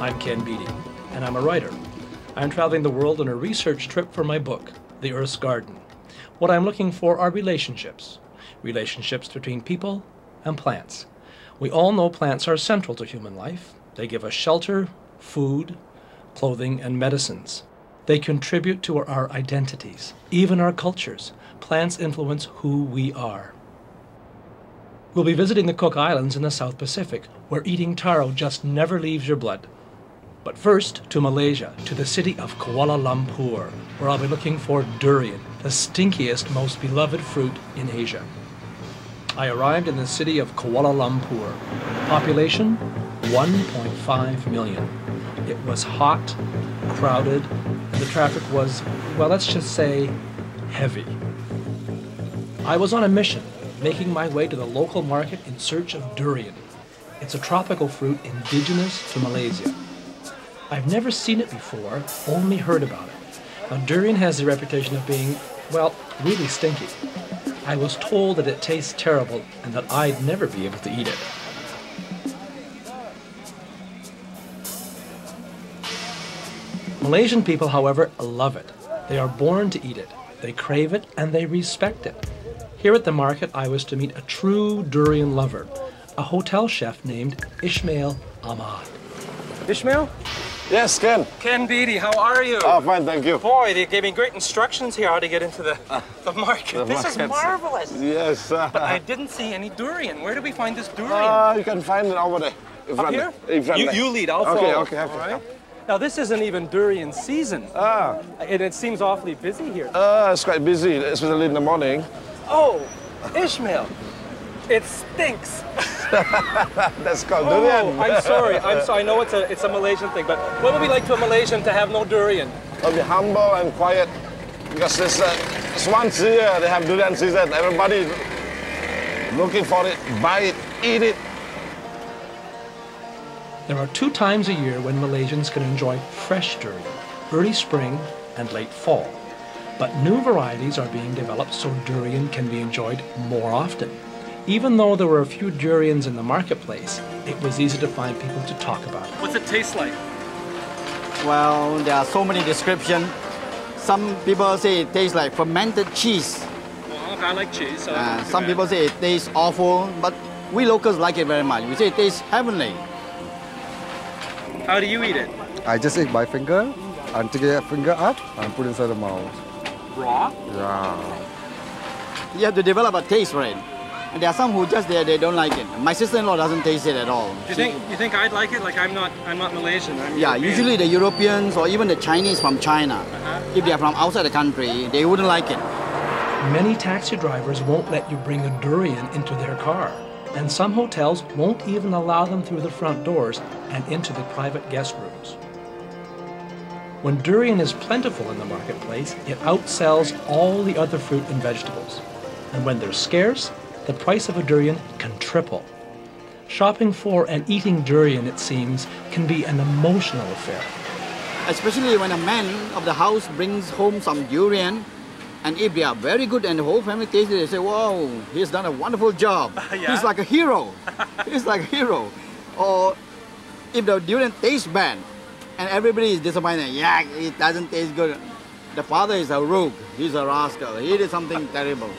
I'm Ken Beatty, and I'm a writer. I'm traveling the world on a research trip for my book, The Earth's Garden. What I'm looking for are relationships. Relationships between people and plants. We all know plants are central to human life. They give us shelter, food, clothing, and medicines. They contribute to our identities, even our cultures. Plants influence who we are. We'll be visiting the Cook Islands in the South Pacific, where eating taro just never leaves your blood. But first, to Malaysia, to the city of Kuala Lumpur, where I'll be looking for durian, the stinkiest, most beloved fruit in Asia. I arrived in the city of Kuala Lumpur. Population, 1.5 million. It was hot, crowded, and the traffic was, well, let's just say, heavy. I was on a mission, making my way to the local market in search of durian. It's a tropical fruit indigenous to Malaysia. I've never seen it before, only heard about it. Now, durian has the reputation of being, well, really stinky. I was told that it tastes terrible and that I'd never be able to eat it. Malaysian people, however, love it. They are born to eat it. They crave it and they respect it. Here at the market, I was to meet a true durian lover, a hotel chef named Ismail Ahmad. Ismail? Yes, Ken. Ken Beatty, how are you? Oh, fine, thank you. Boy, they gave me great instructions here how to get into the market. This is marvelous. Yes. But I didn't see any durian. Where do we find this durian? You can find it over there. Up here? You lead, I'll follow. Okay. All right. Now, this isn't even durian season. And it seems awfully busy here. It's quite busy, especially in the morning. Oh, Ishmael, it stinks. That's called durian. I'm sorry. I know it's a Malaysian thing, but what would be like to a Malaysian to have no durian? I'll be humble and quiet because it's once a year they have durian season. Everybody looking for it, buy it, eat it. There are 2 times a year when Malaysians can enjoy fresh durian, early spring and late fall. But new varieties are being developed so durian can be enjoyed more often. Even though there were a few durians in the marketplace, it was easy to find people to talk about it. What's it taste like? Well, there are so many descriptions. Some people say it tastes like fermented cheese. Well, I like cheese. So some people say it tastes awful, but we locals like it very much. We say it tastes heavenly. How do you eat it? I just eat by finger and take a finger up and put inside the mouth. Raw? Yeah. You have to develop a taste for it. And there are some who just they don't like it. My sister-in-law doesn't taste it at all. You think I'd like it? Like I'm not Malaysian. I'm yeah, European. Usually the Europeans or even the Chinese from China, if they are from outside the country, they wouldn't like it. Many taxi drivers won't let you bring a durian into their car. And some hotels won't even allow them through the front doors and into the private guest rooms. When durian is plentiful in the marketplace, it outsells all the other fruit and vegetables. And when they're scarce, the price of a durian can triple. Shopping for and eating durian, it seems, can be an emotional affair. Especially when a man of the house brings home some durian, and if they are very good and the whole family tastes it, they say, "Wow, he's done a wonderful job. Yeah? He's like a hero." He's like a hero. Or if the durian tastes bad, and everybody is disappointed, yeah, it doesn't taste good. The father is a rogue. He's a rascal. He did something terrible.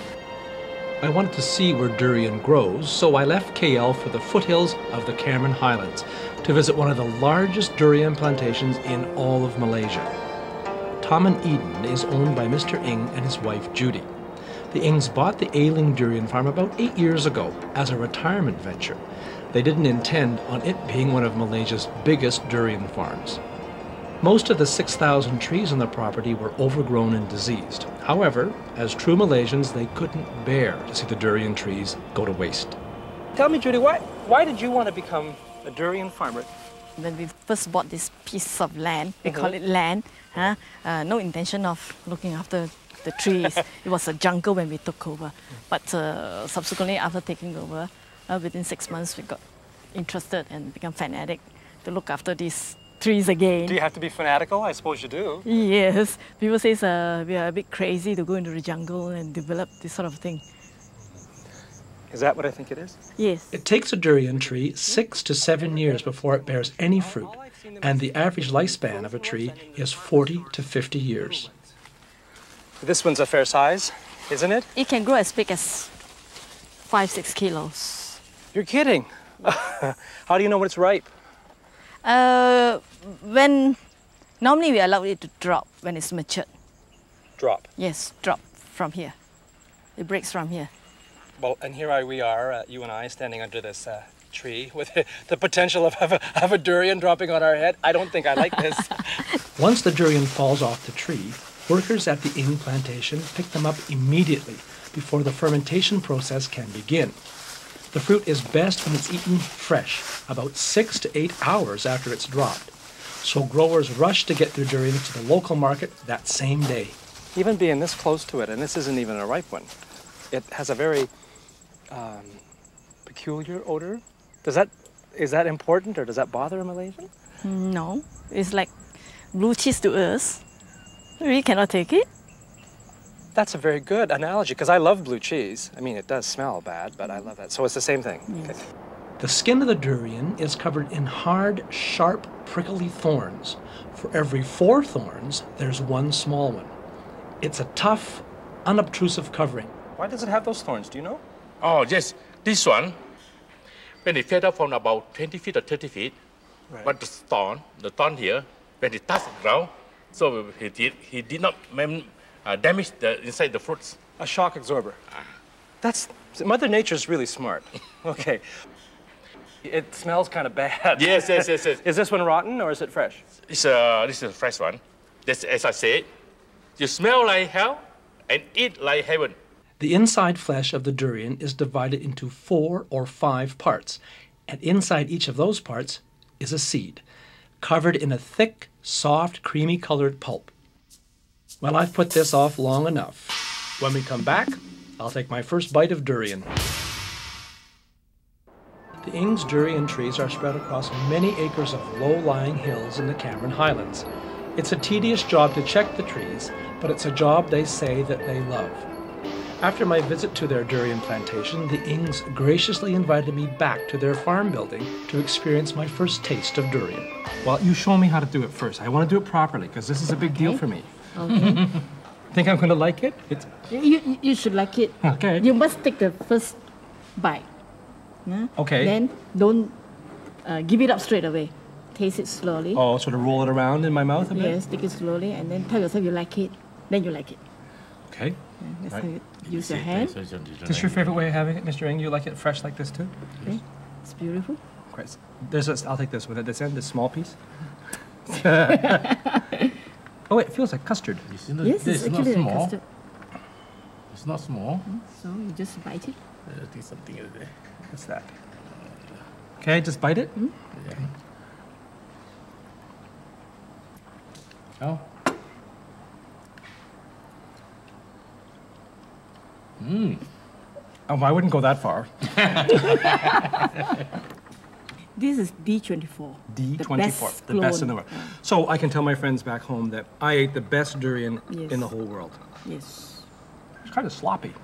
I wanted to see where durian grows, so I left KL for the foothills of the Cameron Highlands to visit one of the largest durian plantations in all of Malaysia. Taman Eden is owned by Mr. Ng and his wife Judy. The Ngs bought the ailing durian farm about 8 years ago as a retirement venture. They didn't intend on it being one of Malaysia's biggest durian farms. Most of the 6,000 trees on the property were overgrown and diseased. However, as true Malaysians, they couldn't bear to see the durian trees go to waste. Tell me, Judy, why did you want to become a durian farmer? When we first bought this piece of land, we call it land, no intention of looking after the trees. It was a jungle when we took over. But subsequently, after taking over, within 6 months, we got interested and become fanatic to look after these trees again. Do you have to be fanatical? I suppose you do. Yes. People say we are a bit crazy to go into the jungle and develop this sort of thing. Is that what I think it is? Yes. It takes a durian tree 6 to 7 years before it bears any fruit, and the average lifespan of a tree is 40 to 50 years. This one's a fair size, isn't it? It can grow as big as 5-6 kilos. You're kidding. How do you know when it's ripe? When normally we allow it to drop when it's matured. Drop. Yes, drop from here. It breaks from here. Well, and here we are, you and I, standing under this tree with the potential of a durian dropping on our head. I don't think I like this. Once the durian falls off the tree, workers at the Ing plantation pick them up immediately before the fermentation process can begin. The fruit is best when it's eaten fresh, about 6 to 8 hours after it's dropped. So growers rush to get their durian to the local market that same day. Even being this close to it, and this isn't even a ripe one, it has a very peculiar odor. Is that important, or does that bother a Malaysian? No, it's like blue cheese to us. We cannot take it. That's a very good analogy, because I love blue cheese. I mean, it does smell bad, but I love that. So it's the same thing. Yes. Okay. The skin of the durian is covered in hard, sharp, prickly thorns. For every 4 thorns, there's 1 small one. It's a tough, unobtrusive covering. Why does it have those thorns? Do you know? Oh, yes. This one, when it fed up from about 20 feet or 30 feet, Right. but the thorn here, when it touched the ground, so he did not damage inside the fruits. A shock absorber. That's Mother Nature's really smart. Okay. It smells kind of bad. Yes. Is this one rotten or is it fresh? This is a fresh one. That's, as I said, you smell like hell and eat like heaven. The inside flesh of the durian is divided into 4 or 5 parts, and inside each of those parts is a seed, covered in a thick, soft, creamy-colored pulp. Well, I've put this off long enough. When we come back, I'll take my first bite of durian. The Ing's durian trees are spread across many acres of low-lying hills in the Cameron Highlands. It's a tedious job to check the trees, but it's a job they say that they love. After my visit to their durian plantation, the Ings graciously invited me back to their farm building to experience my first taste of durian. Well, you show me how to do it first. I want to do it properly, because this is a big deal for me. Okay. Think I'm going to like it? You should like it. Okay. You must take the first bite. Yeah? Okay. Then don't give it up straight away. Taste it slowly. Oh, sort of roll it around in my mouth a bit? Yes, take it slowly, and then tell yourself you like it. Then you like it. Okay. Yeah, that's Right. how you use your hand. Is this your favorite way of having it, Mr. Ing? You like it fresh like this too? Okay. It's beautiful. Great. I'll take this one at this end, this small pice. Oh, it feels like custard. Yes, it's actually like custard. It's not small. So you just bite it. I think something is there. What's that? Okay, just bite it. Yeah. Oh. Oh, I wouldn't go that far. This is D24. D24, the best in the world. So I can tell my friends back home that I ate the best durian Yes. in the whole world. Yes. It's kind of sloppy.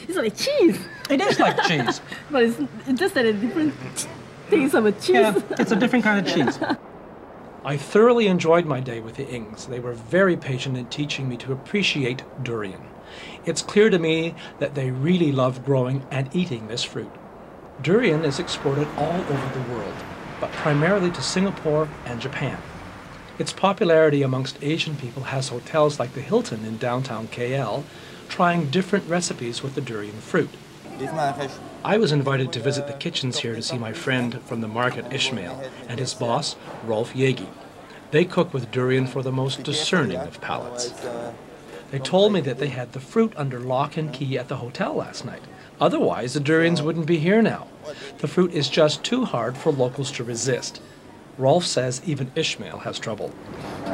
It's like cheese, It is like cheese. but it's just a different taste of a cheese. Yeah, it's a different kind of cheese. I thoroughly enjoyed my day with the Ings. They were very patient in teaching me to appreciate durian. It's clear to me that they really love growing and eating this fruit. Durian is exported all over the world, but primarily to Singapore and Japan. Its popularity amongst Asian people has hotels like the Hilton in downtown KL trying different recipes with the durian fruit. This my fish. I was invited to visit the kitchens here to see my friend from the market, Ishmael, and his boss, Rolf Yegi. They cook with durian for the most discerning of palates. They told me that they had the fruit under lock and key at the hotel last night. Otherwise, the durians wouldn't be here now. The fruit is just too hard for locals to resist. Rolf says even Ishmael has trouble.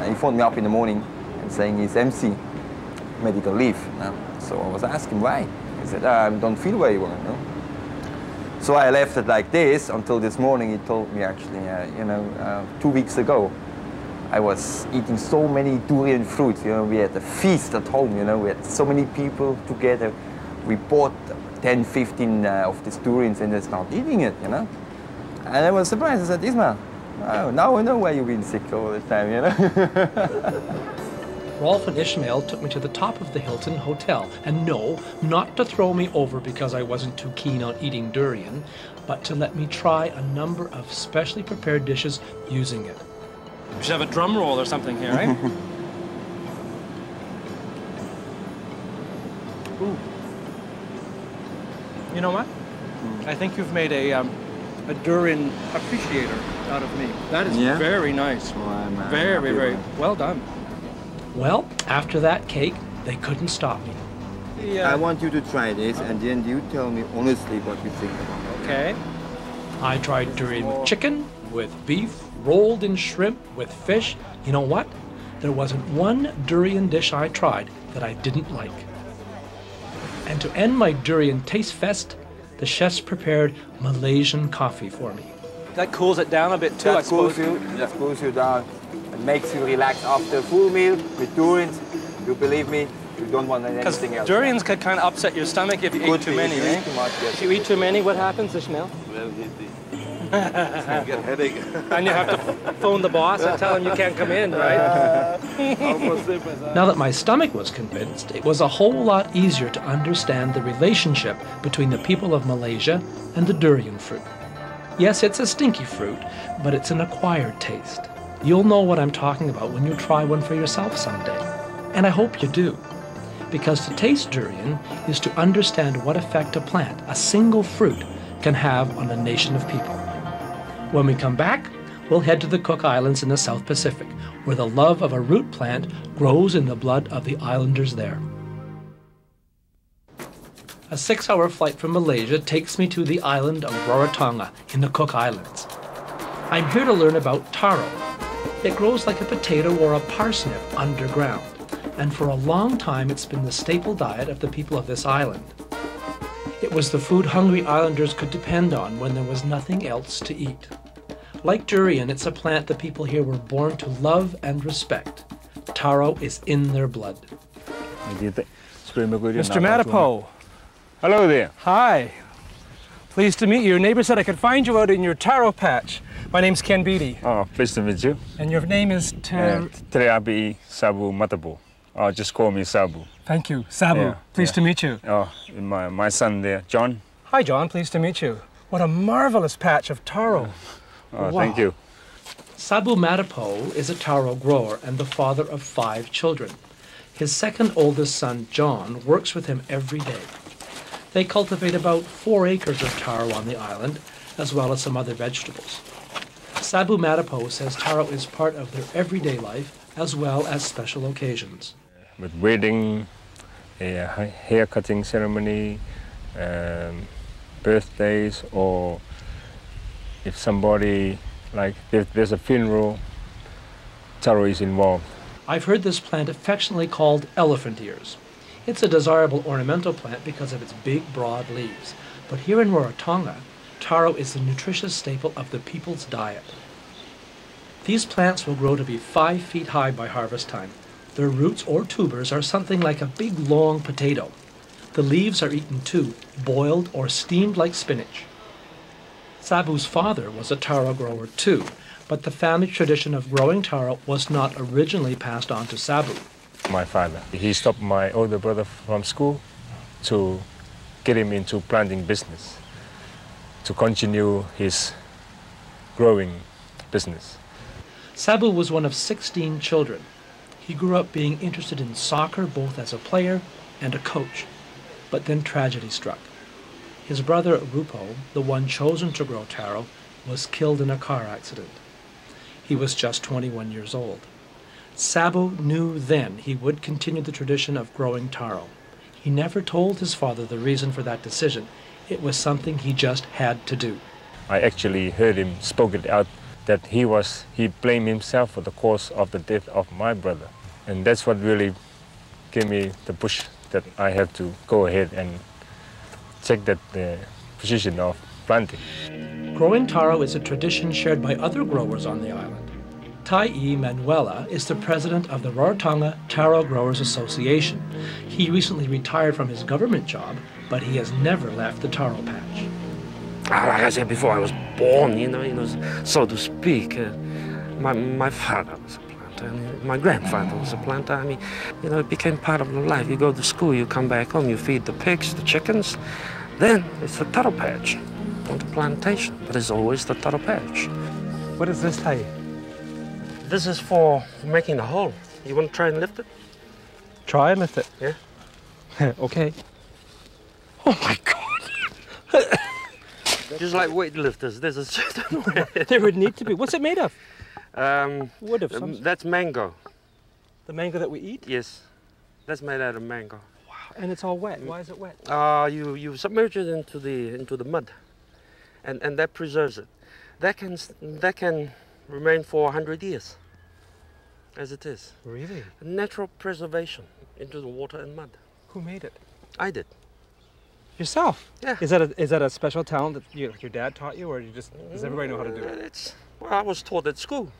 He phoned me up in the morning and saying he's MC, medical leave. So I was asking why. He said, I don't feel very well. No? So I left it like this until this morning. He told me actually, 2 weeks ago, I was eating so many durian fruits. We had a feast at home. We had so many people together. We bought 10, 15 of these durians and they start eating it, you know. And I was surprised. I said, Ismail, oh, now I know why you've been sick all the time, you know. Rolf and Ishmael took me to the top of the Hilton Hotel, and no, not to throw me over because I wasn't too keen on eating durian, but to let me try a number of specially prepared dishes using it. We should have a drum roll or something here, right? Ooh. You know what? I think you've made a durian appreciator out of me. That is very nice. Very well done. Well, after that cake, they couldn't stop me. Yeah. I want you to try this, and then you tell me honestly what you think about it. Okay. I tried durian with chicken, with beef, rolled in shrimp, with fish. You know what? There wasn't one durian dish I tried that I didn't like. And to end my durian taste fest, the chefs prepared Malaysian coffee for me. That cools it down a bit too, I suppose. That cools you down. It makes you relax after a full meal with durians. You believe me, you don't want anything else. Because durians could kind of upset your stomach if you eat too many, right? Too much, yes. If you eat too many, what happens, Ishmael? Well, you get a headache. And you have to phone the boss and tell him you can't come in, right? Now that my stomach was convinced, it was a whole lot easier to understand the relationship between the people of Malaysia and the durian fruit. Yes, it's a stinky fruit, but it's an acquired taste. You'll know what I'm talking about when you try one for yourself someday. And I hope you do. Because to taste durian is to understand what effect a plant, a single fruit, can have on a nation of people. When we come back, we'll head to the Cook Islands in the South Pacific, where the love of a root plant grows in the blood of the islanders there. A 6-hour flight from Malaysia takes me to the island of Rarotonga in the Cook Islands. I'm here to learn about taro. It grows like a potato or a parsnip underground, and for a long time it's been the staple diet of the people of this island. It was the food hungry islanders could depend on when there was nothing else to eat. Like durian, it's a plant the people here were born to love and respect. Taro is in their blood. Mr. Matipo. Hello there. Hi. Pleased to meet you. Your neighbor said I could find you out in your taro patch. My name's Ken Beatty. Oh, pleased to meet you. And your name is Teriabi Sabu Matapo. Just call me Sabu. Thank you. Sabu. Pleased to meet you. Oh, my son there, John. Hi, John. Pleased to meet you. What a marvelous patch of taro. Oh, wow. Thank you. Sabu Matipo is a taro grower and the father of 5 children. His second oldest son, John, works with him every day. They cultivate about 4 acres of taro on the island, as well as some other vegetables. Sabu Matipo says taro is part of their everyday life, as well as special occasions. With wedding, a hair cutting ceremony, birthdays, or if somebody, like if there's a funeral, taro is involved. I've heard this plant affectionately called elephant ears. It's a desirable ornamental plant because of its big, broad leaves. But here in Rarotonga, taro is the nutritious staple of the people's diet. These plants will grow to be 5 feet high by harvest time. Their roots or tubers are something like a big, long potato. The leaves are eaten too, boiled or steamed like spinach. Sabu's father was a taro grower too, but the family tradition of growing taro was not originally passed on to Sabu. My father, he stopped my older brother from school to get him into planting business, to continue his growing business. Sabu was one of 16 children. He grew up being interested in soccer both as a player and a coach, but then tragedy struck. His brother Rupo, the one chosen to grow taro, was killed in a car accident. He was just 21 years old. Sabu knew then he would continue the tradition of growing taro. He never told his father the reason for that decision. It was something he just had to do. I actually heard him spoke it out that he blamed himself for the cause of the death of my brother. And that's what really gave me the push that I have to go ahead and take that position of planting. Growing taro is a tradition shared by other growers on the island. Tai Manuela is the president of the Rarotonga Taro Growers Association. He recently retired from his government job, but he has never left the taro patch. Like I said before, I was born, so to speak. My father was a planter, and my grandfather was a planter. I mean, it became part of the life. You go to school, you come back home, you feed the pigs, the chickens. Then it's the taro patch, not the plantation, but it's always the taro patch. What is this, Tai? This is for making the hole. You want to try and lift it? Try and lift it? Yeah. Okay. Oh my God! Just like weightlifters, there's a certain way. There would need to be. What's it made of? Wood of some sort. That's mango. The mango that we eat? Yes. That's made out of mango. Wow. And it's all wet. Why is it wet? You submerge it into the mud, and that preserves it. That can remain for 100 years, as it is. Really? Natural preservation into the water and mud. Who made it? I did. Yourself? Yeah. Is that a special talent that your dad taught you, or does everybody know how to do it? Well, I was taught at school.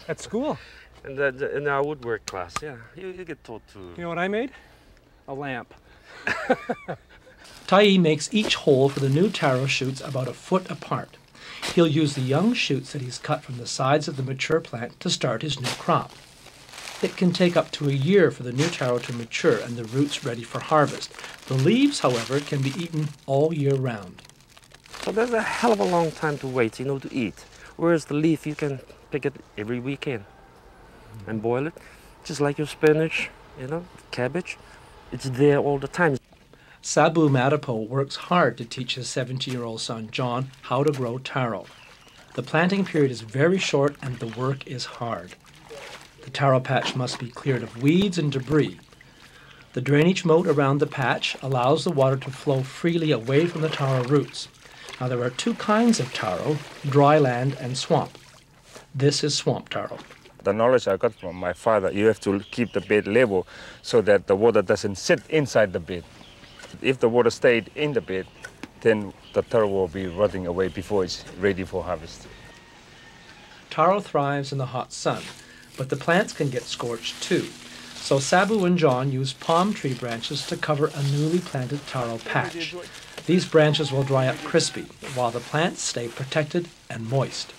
At school? In our woodwork class, yeah. You get taught to. You know what I made? A lamp. Tai makes each hole for the new taro shoots about a foot apart. He'll use the young shoots that he's cut from the sides of the mature plant to start his new crop. It can take up to a year for the new taro to mature and the roots ready for harvest. The leaves, however, can be eaten all year round. So there's a hell of a long time to wait, to eat. Whereas the leaf, you can pick it every weekend and boil it, just like your spinach, cabbage. It's there all the time. Sabu Matapo works hard to teach his 17-year-old son, John, how to grow taro. The planting period is very short and the work is hard. The taro patch must be cleared of weeds and debris. The drainage moat around the patch allows the water to flow freely away from the taro roots. Now there are two kinds of taro, dry land and swamp. This is swamp taro. The knowledge I got from my father, you have to keep the bed level so that the water doesn't sit inside the bed. If the water stayed in the bed, then the taro will be rotting away before it's ready for harvest. Taro thrives in the hot sun, but the plants can get scorched too. So Sabu and John use palm tree branches to cover a newly planted taro patch. These branches will dry up crispy, while the plants stay protected and moist.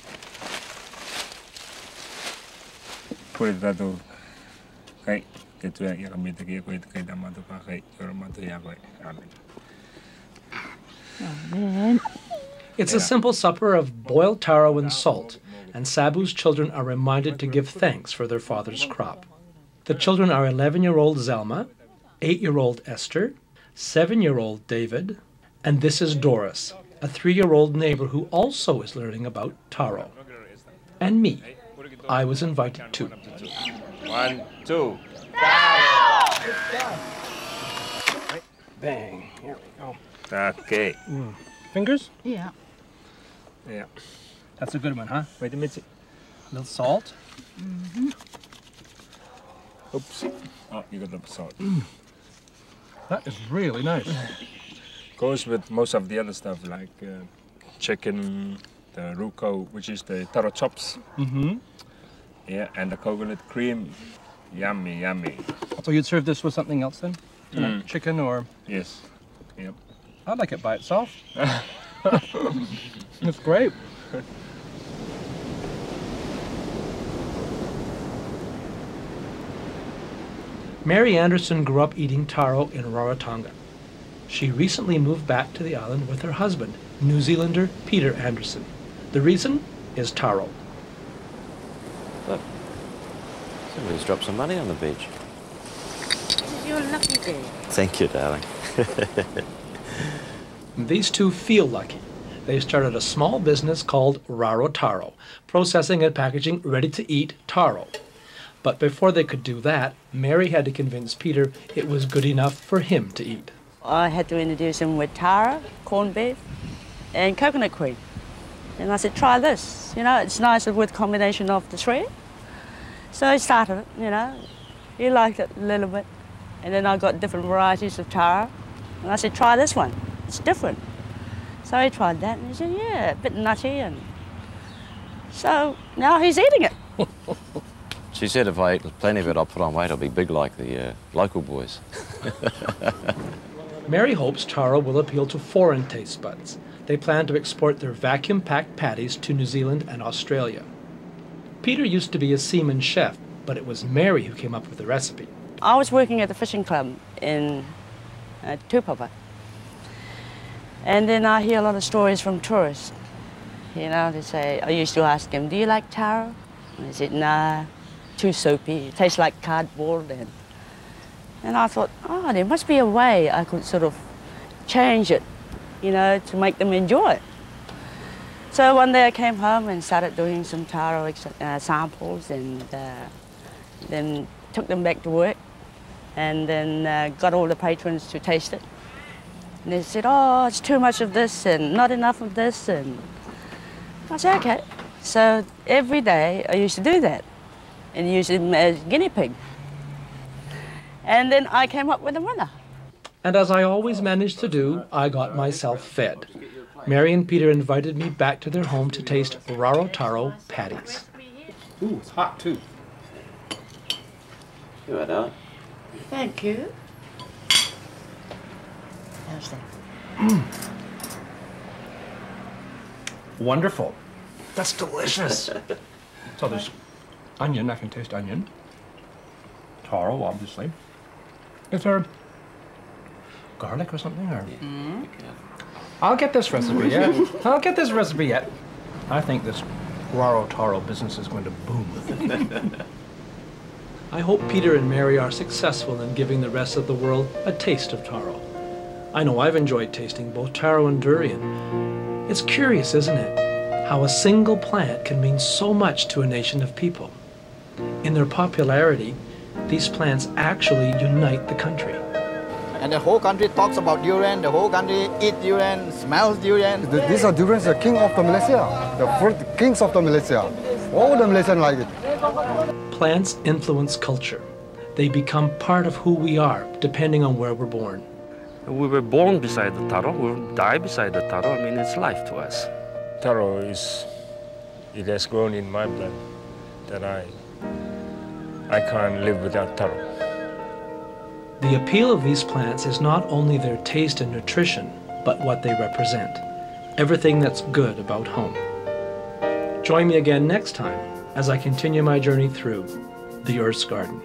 It's a simple supper of boiled taro and salt, and Sabu's children are reminded to give thanks for their father's crop. The children are 11-year-old Zelma, 8-year-old Esther, 7-year-old David, and this is Doris, a 3-year-old neighbor who also is learning about taro. And me. I was invited too. 1, 2. Bang. Here we go. Okay. Fingers? Yeah. Yeah. That's a good one, huh? Wait a minute. A little salt. Mm-hmm. Oops. Oh, you got the salt. That is really nice. Goes with most of the other stuff like chicken, the ruko, which is the taro chops. Mm-hmm. Yeah, and the coconut cream. Yummy, yummy. So you'd serve this with something else then? Chicken or? Yes. Yep. I like it by itself. It's great. Mary Anderson grew up eating taro in Rarotonga. She recently moved back to the island with her husband, New Zealander Peter Anderson. The reason is taro. Look, somebody's dropped some money on the beach. You're lucky day. Thank you, darling. These two feel lucky. They started a small business called Rarotaro, processing and packaging ready-to-eat taro. But before they could do that, Mary had to convince Peter it was good enough for him to eat. I had to introduce him with taro, corned beef, and coconut cream. And I said, try this. It's nice with combination of the three. So he started it, He liked it a little bit. And then I got different varieties of taro. And I said, try this one. It's different. So he tried that and he said, yeah, a bit nutty. And so now he's eating it. She said if I ate plenty of it, I'll put on weight, I'll be big like the local boys. Mary hopes taro will appeal to foreign taste buds. They plan to export their vacuum-packed patties to New Zealand and Australia. Peter used to be a seaman chef, but it was Mary who came up with the recipe. I was working at the fishing club in Tupapa. And then I hear a lot of stories from tourists. You know, they say, I used to ask them, do you like taro? And they said, nah, too soapy, it tastes like cardboard. And I thought, oh, there must be a way I could sort of change it, you know, to make them enjoy it. So one day I came home and started doing some taro samples, and then took them back to work, and then got all the patrons to taste it. And they said, oh, it's too much of this and not enough of this. And I said, okay. So every day I used to do that and use them as guinea pig. And then I came up with a winner. And as I always managed to do, I got myself fed. Mary and Peter invited me back to their home to taste Rarotaro patties. Ooh, it's hot too. You want that? Thank you. How's that? Wonderful. That's delicious. So there's onion, I can taste onion. Taro, obviously. Is there garlic or something? Or? I'll get this recipe, yeah. I'll get this recipe yet. I think this Rarotaro business is going to boom. I hope Peter and Mary are successful in giving the rest of the world a taste of taro. I know I've enjoyed tasting both taro and durian. It's curious, isn't it, how a single plant can mean so much to a nation of people. In their popularity, these plants actually unite the country. And the whole country talks about durian, the whole country eats durian, smells durian. These are durians, the king of the Malaysia, the fruit kings of the Malaysia. All the Malaysians like it. Plants influence culture. They become part of who we are, depending on where we're born. We were born beside the taro, we'll die beside the taro. I mean, it's life to us. Taro it has grown in my blood that I can't live without taro. The appeal of these plants is not only their taste and nutrition, but what they represent. Everything that's good about home. Join me again next time as I continue my journey through the Earth's Garden.